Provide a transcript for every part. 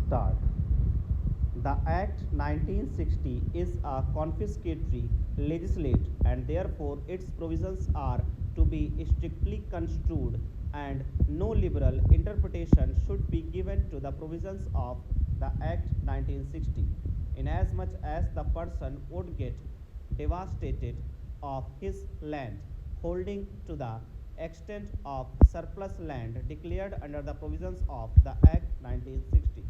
start. The Act 1960 is a confiscatory legislate and therefore its provisions are to be strictly construed and no liberal interpretation should be given to the provisions of the Act 1960 inasmuch as the person would get devastated of his land holding to the extent of surplus land declared under the provisions of the Act 1960.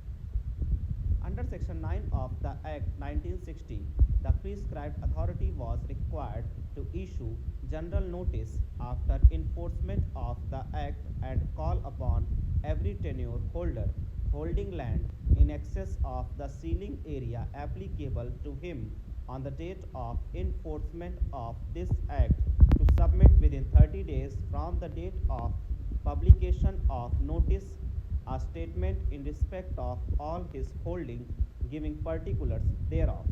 Under Section 9 of the Act 1960, the prescribed authority was required to issue general notice after enforcement of the Act and call upon every tenure holder holding land in excess of the ceiling area applicable to him on the date of enforcement of this Act to submit within 30 days from the date of publication of notice a statement in respect of all his holding, giving particulars thereof.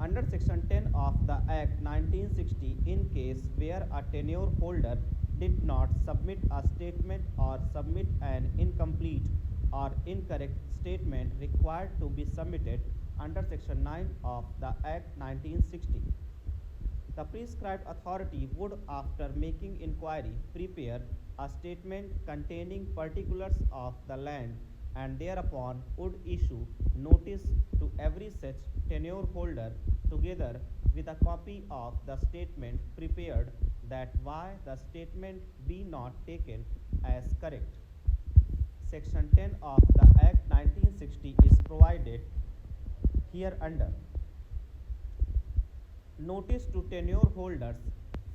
Under Section 10 of the Act 1960, in case where a tenure holder did not submit a statement or submit an incomplete or incorrect statement required to be submitted under Section 9 of the Act 1960, the prescribed authority would, after making inquiry, prepare a statement containing particulars of the land and thereupon would issue notice to every such tenure holder together with a copy of the statement prepared that why the statement be not taken as correct. Section 10 of the Act 1960 is provided hereunder. Notice to tenure holders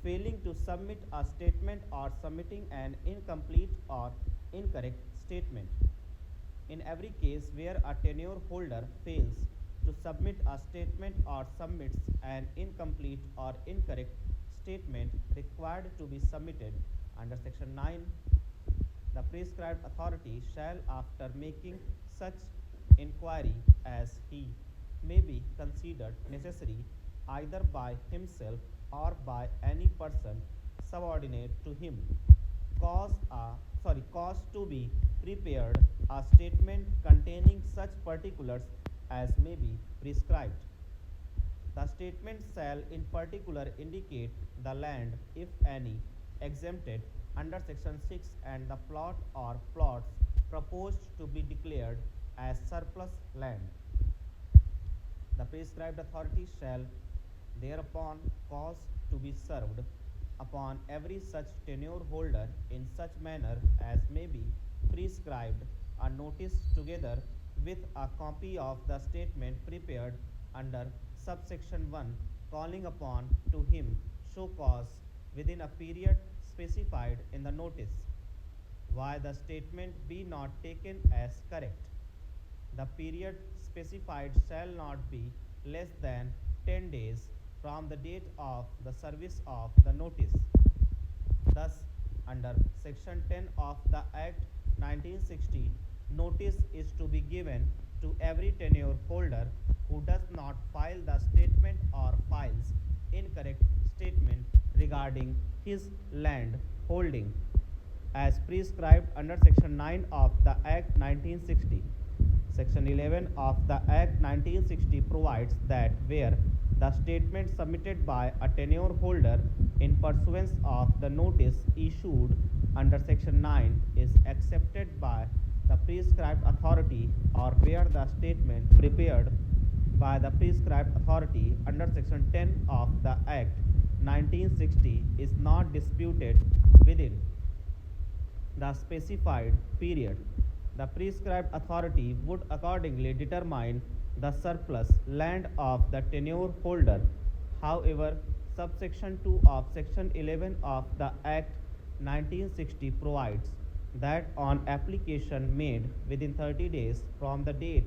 failing to submit a statement or submitting an incomplete or incorrect statement. In every case where a tenure holder fails to submit a statement or submits an incomplete or incorrect statement required to be submitted under Section 9, the prescribed authority shall, after making such inquiry as he may be considered necessary, either by himself or by any person subordinate to him, cause to be prepared a statement containing such particulars as may be prescribed. The statement shall in particular indicate the land, if any, exempted under Section 6 and the plot or plots proposed to be declared as surplus land. The prescribed authority shall thereupon cause to be served upon every such tenure holder in such manner as may be prescribed a notice together with a copy of the statement prepared under subsection 1 calling upon to him show cause within a period specified in the notice why the statement be not taken as correct. The period specified shall not be less than 10 days from the date of the service of the notice. Thus, under Section 10 of the Act 1960, notice is to be given to every tenure holder who does not file the statement or files incorrect statement regarding his land holding as prescribed under Section 9 of the Act 1960. Section 11 of the Act 1960 provides that where the statement submitted by a tenure holder in pursuance of the notice issued under Section 9 is accepted by the prescribed authority or where the statement prepared by the prescribed authority under Section 10 of the Act 1960 is not disputed within the specified period, the prescribed authority would accordingly determine the surplus land of the tenure holder. However, subsection 2 of Section 11 of the Act 1960 provides that on application made within 30 days from the date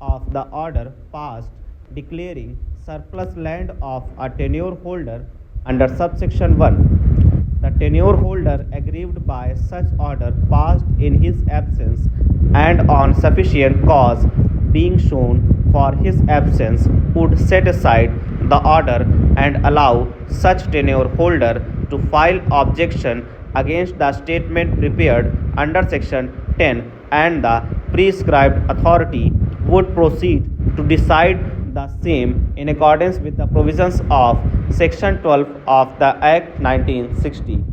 of the order passed declaring surplus land of a tenure holder under subsection 1, the tenure holder aggrieved by such order passed in his absence and on sufficient cause being shown for his absence would set aside the order and allow such tenure holder to file objection against the statement prepared under Section 10 and the prescribed authority would proceed to decide the same in accordance with the provisions of Section 12 of the Act 1960.